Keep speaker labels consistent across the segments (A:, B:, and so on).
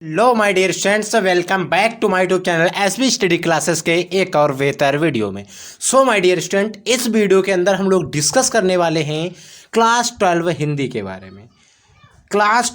A: Low my dear students, welcome back to my YouTube channel SB study classes के एक और बेहतर video में। सो माय डियर स्टूडेंट, इस वीडियो के अंदर हम लोग डिस्कस करने वाले हैं क्लास 12 हिंदी के बारे में। क्लास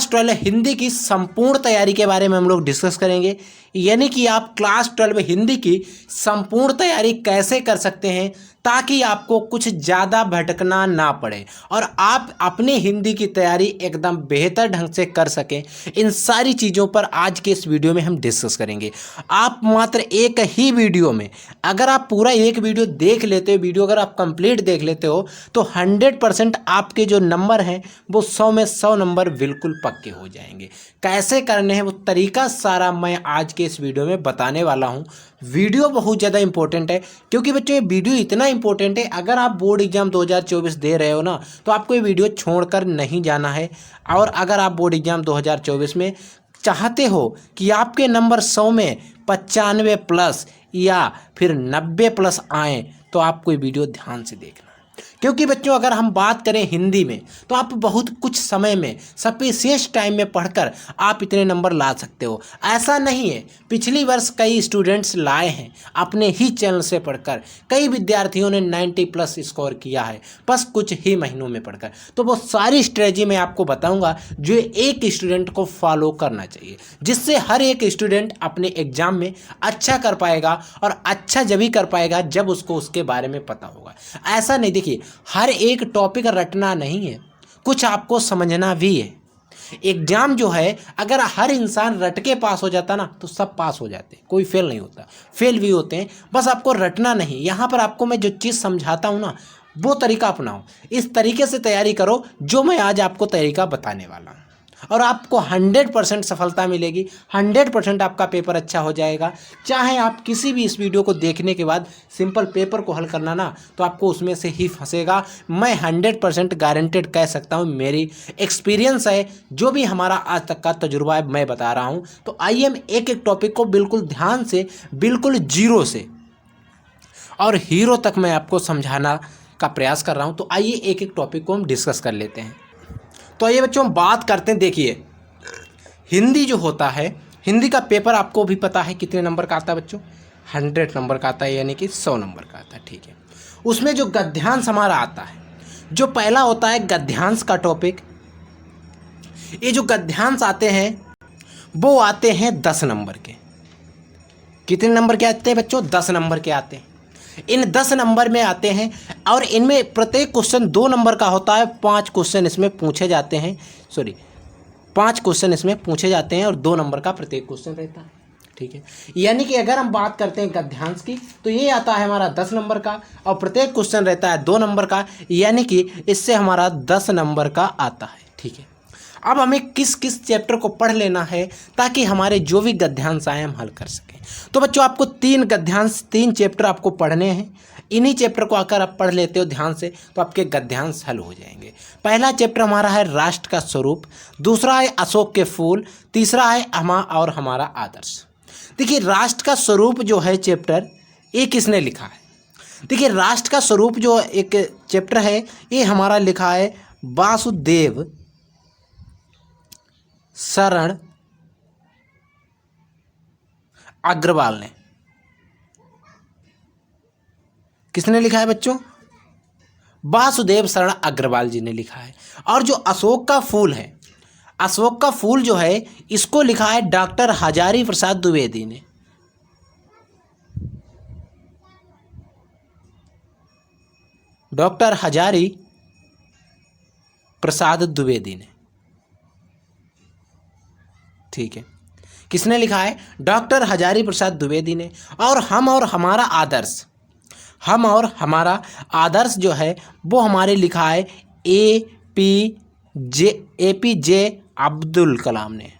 A: 12 हिंदी की संपूर्ण तैयारी के बारे में हम लोग डिस्कस करेंगे, यानी कि आप क्लास 12 हिंदी की संपूर्ण तैयारी कैसे कर सकते हैं ताकि आपको कुछ ज़्यादा भटकना ना पड़े और आप अपनी हिंदी की तैयारी एकदम बेहतर ढंग से कर सकें। इन सारी चीज़ों पर आज के इस वीडियो में हम डिस्कस करेंगे। आप मात्र एक ही वीडियो में अगर आप पूरा एक वीडियो देख लेते हो, वीडियो अगर आप कंप्लीट देख लेते हो तो 100% आपके जो नंबर हैं वो 100 में 100 नंबर बिल्कुल पक्के हो जाएंगे। कैसे करने हैं वो तरीका सारा मैं आज के इस वीडियो में बताने वाला हूँ। वीडियो बहुत ज़्यादा इंपॉर्टेंट है क्योंकि बच्चों ये वीडियो इतना इंपॉर्टेंट है, अगर आप बोर्ड एग्जाम 2024 दे रहे हो ना तो आपको ये वीडियो छोड़कर नहीं जाना है। और अगर आप बोर्ड एग्जाम 2024 में चाहते हो कि आपके नंबर 100 में 95 प्लस या फिर 90 प्लस आएँ तो आपको ये वीडियो ध्यान से देखना। क्योंकि बच्चों अगर हम बात करें हिंदी में तो आप बहुत कुछ समय में सफिशिएंट टाइम में पढ़कर आप इतने नंबर ला सकते हो। ऐसा नहीं है, पिछली वर्ष कई स्टूडेंट्स लाए हैं अपने ही चैनल से पढ़कर, कई विद्यार्थियों ने 90 प्लस स्कोर किया है बस कुछ ही महीनों में पढ़कर। तो वो सारी स्ट्रेटजी मैं आपको बताऊंगा जो एक स्टूडेंट को फॉलो करना चाहिए, जिससे हर एक स्टूडेंट अपने एग्जाम में अच्छा कर पाएगा और अच्छा जब ही कर पाएगा जब उसको उसके बारे में पता होगा। ऐसा नहीं, देखिए हर एक टॉपिक रटना नहीं है, कुछ आपको समझना भी है। एग्जाम जो है अगर हर इंसान रट के पास हो जाता ना तो सब पास हो जाते, कोई फेल नहीं होता। फेल भी होते हैं, बस आपको रटना नहीं। यहाँ पर आपको मैं जो चीज़ समझाता हूँ ना वो तरीका अपनाओ, इस तरीके से तैयारी करो जो मैं आज आपको तरीका बताने वाला हूँ और आपको 100% सफलता मिलेगी। 100% आपका पेपर अच्छा हो जाएगा। चाहे आप किसी भी इस वीडियो को देखने के बाद सिंपल पेपर को हल करना ना तो आपको उसमें से ही फंसेगा। मैं 100% गारंटेड कह सकता हूँ, मेरी एक्सपीरियंस है, जो भी हमारा आज तक का तजुर्बा है मैं बता रहा हूँ। तो आइए हम एक एक टॉपिक को बिल्कुल ध्यान से, बिल्कुल जीरो से और हीरो तक मैं आपको समझाना का प्रयास कर रहा हूँ। तो आइए एक एक टॉपिक को हम डिस्कस कर लेते हैं। तो आइए बच्चों हम बात करते हैं। देखिए हिंदी जो होता है, हिंदी का पेपर आपको भी पता है कितने नंबर का आता है बच्चों, 100 नंबर का आता है, यानी कि 100 नंबर का आता है। ठीक है, उसमें जो गद्यांश हमारा आता है, जो पहला होता है गद्यांश का टॉपिक। ये जो गद्यांश आते हैं वो आते हैं 10 नंबर के। कितने नंबर के आते हैं बच्चों? 10 नंबर के आते हैं। इन 10 नंबर में आते हैं और इनमें प्रत्येक क्वेश्चन 2 नंबर का होता है। 5 क्वेश्चन इसमें पूछे जाते हैं, 5 क्वेश्चन इसमें पूछे जाते हैं और 2 नंबर का प्रत्येक क्वेश्चन रहता है। ठीक है, यानी कि अगर हम बात करते हैं गद्यांश की तो ये आता है हमारा 10 नंबर का और प्रत्येक क्वेश्चन रहता है 2 नंबर का, यानी कि इससे हमारा 10 नंबर का आता है। ठीक है, अब हमें किस किस चैप्टर को पढ़ लेना है ताकि हमारे जो भी गद्यांश आए हम हल कर सकें। तो बच्चों आपको 3 गद्यांश, 3 चैप्टर आपको पढ़ने हैं। इन्हीं चैप्टर को अगर आप पढ़ लेते हो ध्यान से तो आपके गद्यांश हल हो जाएंगे। पहला चैप्टर हमारा है राष्ट्र का स्वरूप, दूसरा है अशोक के फूल, तीसरा है हमारा आदर्श। देखिए राष्ट्र का स्वरूप जो है चैप्टर, ये किसने लिखा है? देखिए राष्ट्र का स्वरूप जो एक चैप्टर है ये हमारा लिखा है वासुदेव शरण अग्रवाल ने। किसने लिखा है बच्चों? वासुदेव शरण अग्रवाल जी ने लिखा है। और जो अशोक का फूल है, अशोक का फूल जो है इसको लिखा है डॉक्टर हजारी प्रसाद द्विवेदी ने। डॉक्टर हजारी प्रसाद द्विवेदी ने। ठीक है, किसने लिखा है? डॉक्टर हजारी प्रसाद द्विवेदी ने। और हम और हमारा आदर्श जो है वो हमारे लिखा है APJ अब्दुल कलाम ने।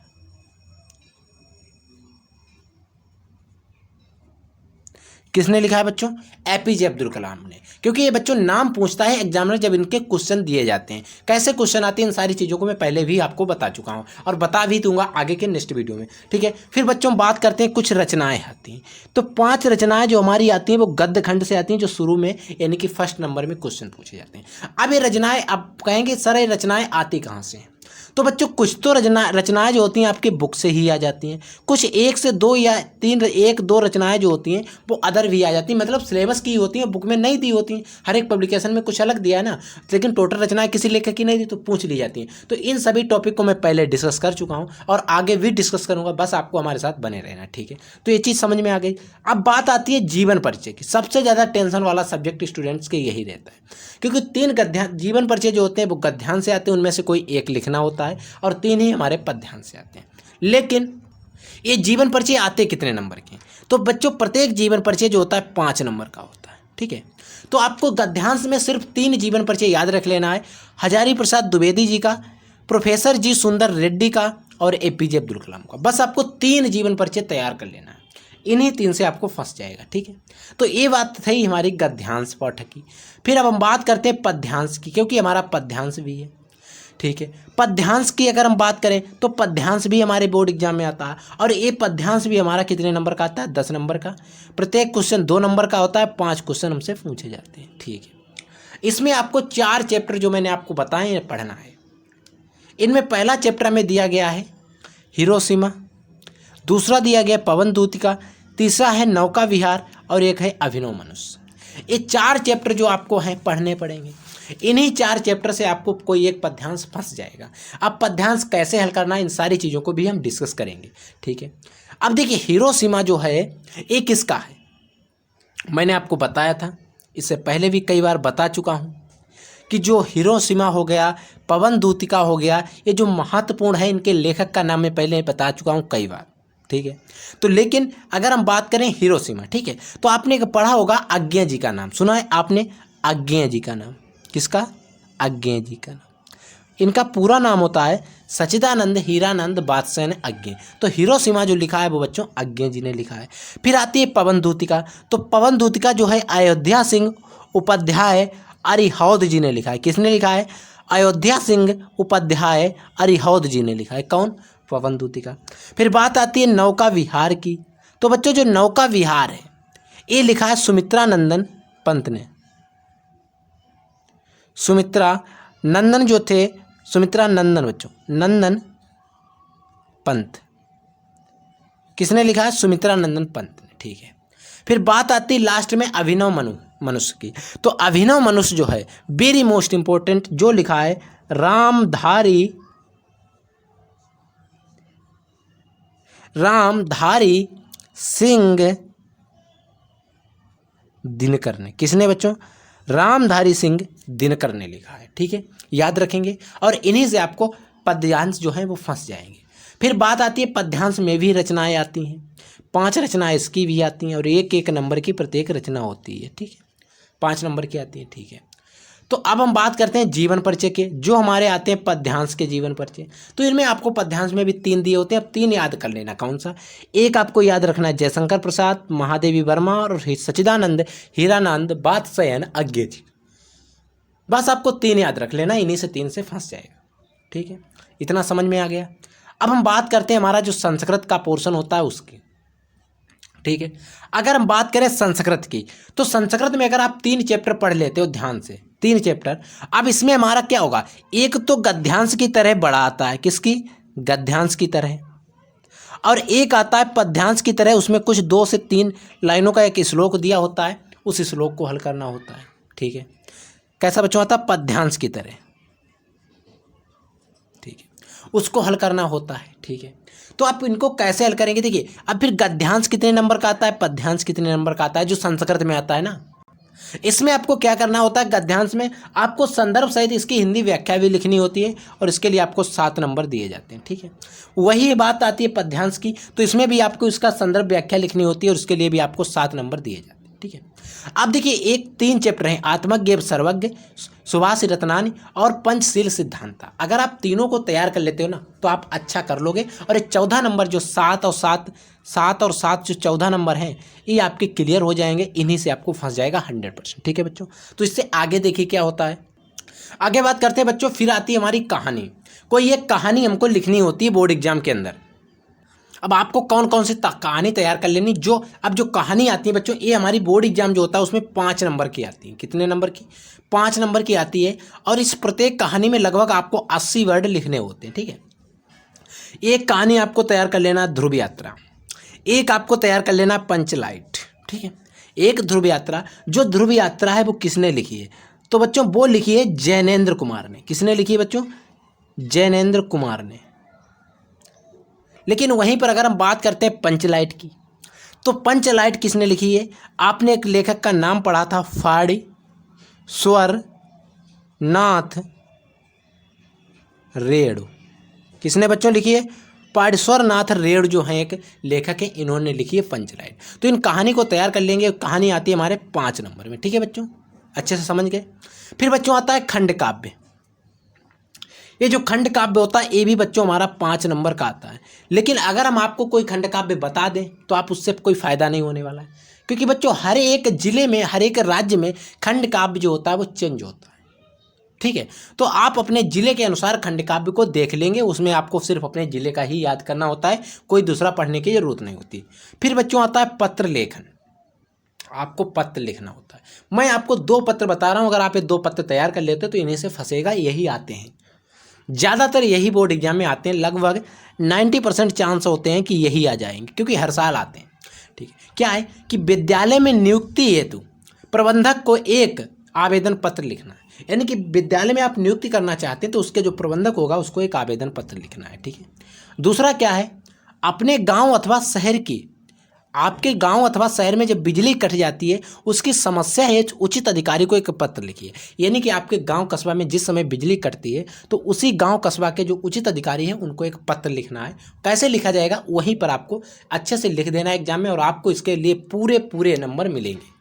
A: किसने लिखा है बच्चों? APJ अब्दुल कलाम ने। क्योंकि ये बच्चों नाम पूछता है एग्जामिनर जब इनके क्वेश्चन दिए जाते हैं। कैसे क्वेश्चन आते हैं इन सारी चीज़ों को मैं पहले भी आपको बता चुका हूँ और बता भी दूंगा आगे के नेक्स्ट वीडियो में। ठीक है, फिर बच्चों बात करते हैं कुछ रचनाएं आती हैं। तो 5 रचनाएं जो हमारी आती हैं वो गद्य खंड से आती हैं, जो शुरू में यानी कि फर्स्ट नंबर में क्वेश्चन पूछे जाते हैं। अब ये रचनाएं, आप कहेंगे सर ये रचनाएं आती कहाँ से हैं? तो बच्चों कुछ तो रचनाएं जो होती हैं आपकी बुक से ही आ जाती हैं, कुछ 1 से 2 या 3 1-2 रचनाएं जो होती हैं वो अदर भी आ जाती हैं, मतलब सिलेबस की होती हैं, बुक में नहीं दी होती हैं। हर एक पब्लिकेशन में कुछ अलग दिया है ना, लेकिन टोटल रचनाएं किसी लेखक की नहीं दी तो पूछ ली जाती हैं। तो इन सभी टॉपिक को मैं पहले डिस्कस कर चुका हूँ और आगे भी डिस्कस करूँगा, बस आपको हमारे साथ बने रहना, ठीक है। तो ये चीज़ समझ में आ गई। अब बात आती है जीवन परिचय की। सबसे ज़्यादा टेंशन वाला सब्जेक्ट स्टूडेंट्स के यही रहता है, क्योंकि 3 गद्यांश जीवन परिचय जो होते हैं वो गद्यांश से आते हैं, उनमें से कोई एक लिखना होता है और 3 ही हमारे पद्यांश से आते हैं। लेकिन ये जीवन परिचय आते कितने नंबर के? तो बच्चों प्रत्येक जीवन परिचय जो होता है 5 नंबर का होता है, ठीक है। तो आपको गद्यांश में सिर्फ 3 जीवन परिचय याद रख लेना है, हजारी प्रसाद द्विवेदी जी का, प्रोफेसर जी सुंदर रेड्डी का और एपीजे अब्दुल कलाम का। बस आपको 3 जीवन परिचय तैयार कर लेना है, इन्हीं 3 से आपको फंस जाएगा, ठीक है। तो ये बात थी हमारी गद्यांश पाठक की। फिर अब हम बात करते हैं पद्यांश की, क्योंकि हमारा पद्यांश भी है, ठीक है। पद्यांश की अगर हम बात करें तो पद्यांश भी हमारे बोर्ड एग्जाम में आता है और ये पद्यांश भी हमारा कितने नंबर का आता है? 10 नंबर का। प्रत्येक क्वेश्चन 2 नंबर का होता है, 5 क्वेश्चन हमसे पूछे जाते हैं, ठीक है। इसमें आपको 4 चैप्टर जो मैंने आपको बताए पढ़ना है। इनमें पहला चैप्टर में दिया गया है हिरोशिमा, दूसरा दिया गया पवन दूतिका, तीसरा है नौका विहार और एक है अभिनव मनुष्य। ये 4 चैप्टर जो आपको हैं पढ़ने पड़ेंगे। इन्हीं 4 चैप्टर से आपको कोई एक पद्यांश फंस जाएगा। अब पद्यांश कैसे हल करना है इन सारी चीज़ों को भी हम डिस्कस करेंगे, ठीक है। अब देखिए हिरोशिमा जो है ये किसका है? मैंने आपको बताया था, इससे पहले भी कई बार बता चुका हूँ कि जो हिरोशिमा हो गया, पवन दूतिका हो गया, ये जो महत्वपूर्ण है इनके लेखक का नाम मैं पहले बता चुका हूँ कई बार, ठीक है। तो लेकिन अगर हम बात करें हिरोशिमा, ठीक है, तो आपने पढ़ा होगा अज्ञे जी का नाम सुना है आपने? अज्ञे जी का नाम किसका? अज्ञे जी का नाम। इनका पूरा नाम होता है सच्चिदानंद हीरानंद बादशाह अज्ञे। तो हिरोशिमा जो लिखा है वो बच्चों अज्ञे जी ने लिखा है। फिर आती है पवन दूतिका। तो पवन दूतिका जो है अयोध्या सिंह उपाध्याय अरिहौद जी ने लिखा है। किसने लिखा है? अयोध्या सिंह उपाध्याय अरिहौद जी ने लिखा है। कौन? पवन दूतिका। फिर बात आती है नौका विहार की। तो बच्चों जो नौका विहार है ये लिखा है सुमित्रा नंदन पंत ने। सुमित्रा नंदन जो थे, सुमित्रा नंदन बच्चों, नंदन पंत, किसने लिखा है? सुमित्रा नंदन पंत ने, ठीक है। फिर बात आती है लास्ट में अभिनव मनुष्य की। तो अभिनव मनुष्य जो है वेरी मोस्ट इंपॉर्टेंट, जो लिखा है रामधारी सिंह दिनकर ने। किसने बच्चों? रामधारी सिंह दिनकर ने लिखा है, ठीक है, याद रखेंगे। और इन्हीं से आपको पद्यांश जो है वो फंस जाएंगे। फिर बात आती है पद्यांश में भी रचनाएं आती हैं, 5 रचनाएं इसकी भी आती हैं और 1-1 नंबर की प्रत्येक रचना होती है, ठीक है, 5 नंबर की आती है, ठीक है। तो अब हम बात करते हैं जीवन परिचय के, जो हमारे आते हैं पद्यांश के जीवन परिचय। तो इनमें आपको पद्यांश में भी 3 दिए होते हैं। अब 3 याद कर लेना। कौन सा? एक आपको याद रखना है जयशंकर प्रसाद, महादेवी वर्मा और सच्चिदानंद हीरानंद बादशाह अज्ञे जी। बस आपको 3 याद रख लेना, इन्हीं से 3 से फंस जाएगा, ठीक है। इतना समझ में आ गया। अब हम बात करते हैं हमारा जो संस्कृत का पोर्शन होता है उसकी, ठीक है। अगर हम बात करें संस्कृत की, तो संस्कृत में अगर आप 3 चैप्टर पढ़ लेते हो ध्यान से, 3 चैप्टर, अब इसमें हमारा क्या होगा? एक तो गद्यांश की तरह बड़ा आता है, किसकी? गद्यांश की तरह, और एक आता है पद्यांश की तरह, उसमें कुछ 2 से 3 लाइनों का एक श्लोक दिया होता है, उस श्लोक को हल करना होता है, ठीक है। कैसा बच्चों आता है? पद्यांश की तरह, ठीक है, उसको हल करना होता है, ठीक है। तो आप इनको कैसे हल करेंगे? देखिए अब फिर गद्यांश कितने नंबर का आता है, पद्यांश कितने नंबर का आता है, जो संस्कृत में आता है ना, इसमें आपको क्या करना होता है? गद्यांश में आपको संदर्भ सहित इसकी हिंदी व्याख्या भी लिखनी होती है और इसके लिए आपको 7 नंबर दिए जाते हैं, ठीक है। वही बात आती है पद्यांश की, तो इसमें भी आपको इसका संदर्भ व्याख्या लिखनी होती है और इसके लिए भी आपको 7 नंबर दिए जाते हैं, ठीक है। अब देखिए 3 चैप्टर हैं, आत्मज्ञ सर्वज्ञ, सुभाष रत्नानी और पंचशील सिद्धांता। अगर आप तीनों को तैयार कर लेते हो ना तो आप अच्छा कर लोगे। और ये 14 नंबर जो 7 और 7 जो 14 नंबर हैं ये आपके क्लियर हो जाएंगे, इन्हीं से आपको फंस जाएगा 100%, ठीक है बच्चों। तो इससे आगे देखिए क्या होता है। आगे बात करते हैं बच्चों, फिर आती है हमारी कहानी। कोई एक कहानी हमको लिखनी होती है बोर्ड एग्जाम के अंदर। अब आपको कौन कौन सी कहानी तैयार कर लेनी, जो अब जो कहानी आती है बच्चों, ये हमारी बोर्ड एग्जाम जो होता है उसमें 5 नंबर की आती है। कितने नंबर की? 5 नंबर की आती है। और इस प्रत्येक कहानी में लगभग आपको 80 वर्ड लिखने होते हैं, ठीक है। एक कहानी आपको तैयार कर लेना ध्रुव यात्रा, एक आपको तैयार कर लेना पंचलाइट, ठीक है। एक ध्रुव यात्रा, जो ध्रुव यात्रा है वो किसने लिखी है? तो बच्चों वो लिखी है जैनेन्द्र कुमार ने। किसने लिखी है बच्चों? जैनेन्द्र कुमार ने। लेकिन वहीं पर अगर हम बात करते हैं पंचलाइट की, तो पंचलाइट किसने लिखी है? आपने एक लेखक का नाम पढ़ा था, फाड़ीश्वर नाथ रेणु। किसने बच्चों लिखी है? पाड़ेश्वर नाथ रेणु जो हैं एक लेखक है, इन्होंने लिखी है पंचलाइट। तो इन कहानी को तैयार कर लेंगे। कहानी आती है हमारे 5 नंबर में, ठीक है बच्चों, अच्छे से समझ गए। फिर बच्चों आता है खंड काव्य। ये जो खंड काव्य होता है ये भी बच्चों हमारा 5 नंबर का आता है। लेकिन अगर हम आपको कोई खंड काव्य बता दें तो आप उससे कोई फ़ायदा नहीं होने वाला है, क्योंकि बच्चों हर एक जिले में, हर एक राज्य में खंड काव्य जो होता है वो चेंज होता है, ठीक है। तो आप अपने जिले के अनुसार खंड काव्य को देख लेंगे, उसमें आपको सिर्फ अपने जिले का ही याद करना होता है, कोई दूसरा पढ़ने की जरूरत नहीं होती। फिर बच्चों आता है पत्र लेखन। आपको पत्र लिखना होता है। मैं आपको 2 पत्र बता रहा हूँ, अगर आप ये 2 पत्र तैयार कर लेते हो तो इन्हीं से फंसेगा, यही आते हैं ज़्यादातर, यही बोर्ड एग्जाम में आते हैं। लगभग 90% चांस होते हैं कि यही आ जाएंगे, क्योंकि हर साल आते हैं, ठीक है। क्या है कि विद्यालय में नियुक्ति हेतु प्रबंधक को एक आवेदन पत्र लिखना है। यानी कि विद्यालय में आप नियुक्ति करना चाहते हैं तो उसके जो प्रबंधक होगा उसको एक आवेदन पत्र लिखना है, ठीक है। दूसरा क्या है? अपने गांव अथवा शहर की, आपके गांव अथवा शहर में जब बिजली कट जाती है उसकी समस्या है, उचित अधिकारी को एक पत्र लिखिए। यानी कि आपके गांव कस्बा में जिस समय बिजली कटती है तो उसी गांव कस्बा के जो उचित अधिकारी हैं उनको एक पत्र लिखना है। कैसे लिखा जाएगा वहीं पर आपको अच्छे से लिख देना है एग्जाम में, और आपको इसके लिए पूरे नंबर मिलेंगे।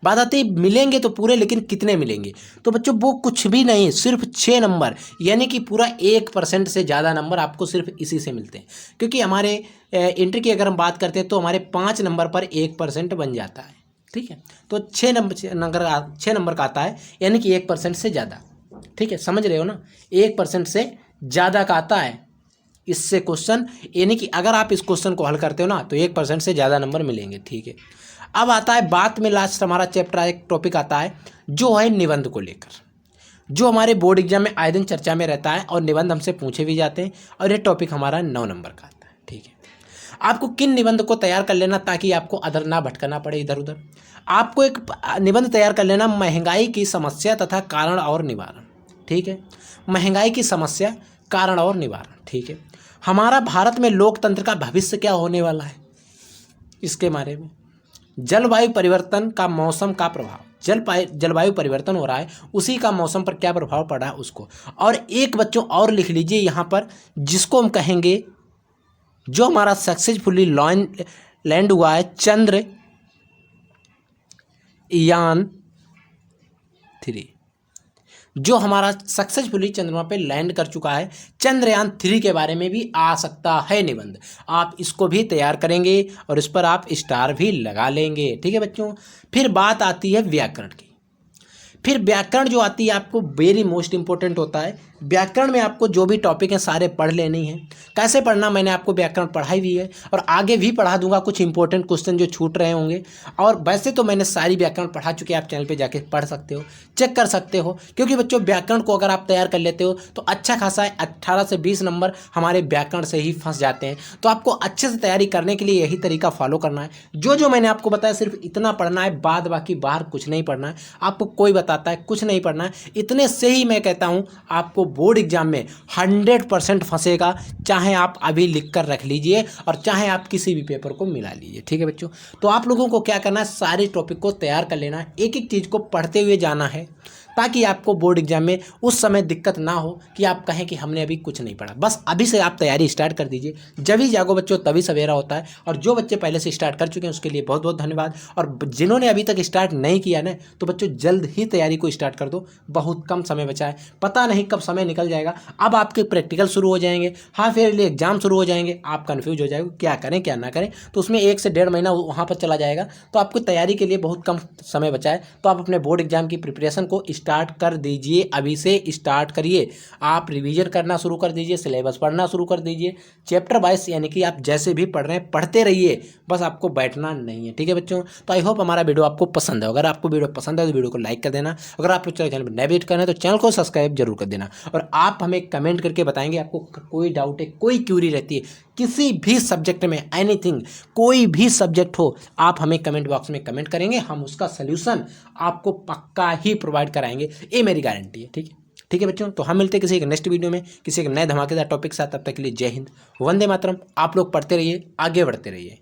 A: बात आती है मिलेंगे तो पूरे, लेकिन कितने मिलेंगे? तो बच्चों वो कुछ भी नहीं, सिर्फ 6 नंबर, यानी कि पूरा 1% से ज़्यादा नंबर आपको सिर्फ इसी से मिलते हैं। क्योंकि हमारे इंटर की अगर हम बात करते हैं तो हमारे 5 नंबर पर 1% बन जाता है, ठीक है। तो 6 नंबर का आता है, यानी कि 1% से ज़्यादा, ठीक है, समझ रहे हो ना। 1% से ज़्यादा का आता है इससे क्वेश्चन, यानी कि अगर आप इस क्वेश्चन को हल करते हो ना तो 1% से ज़्यादा नंबर मिलेंगे, ठीक है। अब आता है बात में लास्ट हमारा चैप्टर, एक टॉपिक आता है जो है निबंध को लेकर, जो हमारे बोर्ड एग्जाम में आए दिन चर्चा में रहता है और निबंध हमसे पूछे भी जाते हैं, और ये टॉपिक हमारा 9 नंबर का आता है, ठीक है। आपको किन निबंध को तैयार कर लेना ताकि आपको अदर ना भटकना पड़े इधर उधर? आपको एक निबंध तैयार कर लेना, महंगाई की समस्या तथा कारण और निवारण, ठीक है। महंगाई की समस्या, कारण और निवारण, ठीक है। हमारा भारत में लोकतंत्र का भविष्य क्या होने वाला है, इसके बारे में। जलवायु परिवर्तन का मौसम का प्रभाव, जलवायु परिवर्तन हो रहा है उसी का मौसम पर क्या प्रभाव पड़ा है उसको। और एक बच्चों और लिख लीजिए यहाँ पर, जिसको हम कहेंगे जो हमारा सक्सेसफुली लैंड हुआ है चंद्रयान 3, जो हमारा सक्सेसफुली चंद्रमा पे लैंड कर चुका है, चंद्रयान 3 के बारे में भी आ सकता है निबंध। आप इसको भी तैयार करेंगे और इस पर आप स्टार भी लगा लेंगे, ठीक है बच्चों। फिर बात आती है व्याकरण की। फिर व्याकरण जो आती है आपको वेरी मोस्ट इंपॉर्टेंट होता है। व्याकरण में आपको जो भी टॉपिक हैं सारे पढ़ लेने हैं। कैसे पढ़ना, मैंने आपको व्याकरण पढ़ाई भी है और आगे भी पढ़ा दूंगा, कुछ इंपॉर्टेंट क्वेश्चन जो छूट रहे होंगे। और वैसे तो मैंने सारी व्याकरण पढ़ा चुके, आप चैनल पे जाके पढ़ सकते हो, चेक कर सकते हो। क्योंकि बच्चों व्याकरण को अगर आप तैयार कर लेते हो तो अच्छा खासा 18 से 20 नंबर हमारे व्याकरण से ही फंस जाते हैं। तो आपको अच्छे से तैयारी करने के लिए यही तरीका फॉलो करना है। जो मैंने आपको बताया सिर्फ इतना पढ़ना है, बाद बाकी बाहर कुछ नहीं पढ़ना है। आपको कोई बताता है कुछ नहीं पढ़ना है, इतने से ही मैं कहता हूँ आपको बोर्ड एग्जाम में 100% फंसेगा। चाहे आप अभी लिख कर रख लीजिए और चाहे आप किसी भी पेपर को मिला लीजिए, ठीक है बच्चों। तो आप लोगों को क्या करना है, सारे टॉपिक को तैयार कर लेना है, एक एक चीज़ को पढ़ते हुए जाना है, ताकि आपको बोर्ड एग्जाम में उस समय दिक्कत ना हो कि आप कहें कि हमने अभी कुछ नहीं पढ़ा। बस अभी से आप तैयारी स्टार्ट कर दीजिए। जब ही जागो बच्चों तभी सवेरा होता है। और जो बच्चे पहले से स्टार्ट कर चुके हैं उसके लिए बहुत बहुत धन्यवाद। और जिन्होंने अभी तक स्टार्ट नहीं किया ना, तो बच्चों जल्द ही तैयारी को स्टार्ट कर दो। बहुत कम समय बचा है, पता नहीं कब समय निकल जाएगा। अब आपके प्रैक्टिकल शुरू हो जाएंगे, हाफ ईयरली एग्जाम शुरू हो जाएंगे, आप कन्फ्यूज हो जाएंगे क्या करें क्या ना करें। तो उसमें 1 से 1.5 महीना वहाँ पर चला जाएगा। तो आपको तैयारी के लिए बहुत कम समय बचा है। तो आप अपने बोर्ड एग्जाम की प्रिपरेशन को स्टार्ट कर दीजिए, अभी से स्टार्ट करिए। आप रिवीजन करना शुरू कर दीजिए, सिलेबस पढ़ना शुरू कर दीजिए, चैप्टर वाइज, यानी कि आप जैसे भी पढ़ रहे हैं पढ़ते रहिए, बस आपको बैठना नहीं है। ठीक है बच्चों, तो आई होप हमारा वीडियो आपको पसंद है। अगर आपको वीडियो पसंद है तो वीडियो को लाइक कर देना। अगर आप चैनल पर नए विजिट करना है तो चैनल को सब्सक्राइब जरूर कर देना। और आप हमें कमेंट करके बताएंगे आपको कोई डाउट है, कोई क्यूरी रहती है किसी भी सब्जेक्ट में, एनीथिंग, कोई भी सब्जेक्ट हो, आप हमें कमेंट बॉक्स में कमेंट करेंगे, हम उसका सल्यूशन आपको पक्का ही प्रोवाइड कराएंगे, ये मेरी गारंटी है। ठीक है, ठीक है बच्चों, तो हम मिलते हैं किसी एक नेक्स्ट वीडियो में किसी एक नए धमाकेदार टॉपिक के साथ। तब तक के लिए जय हिंद, वंदे मातरम। आप लोग पढ़ते रहिए, आगे बढ़ते रहिए।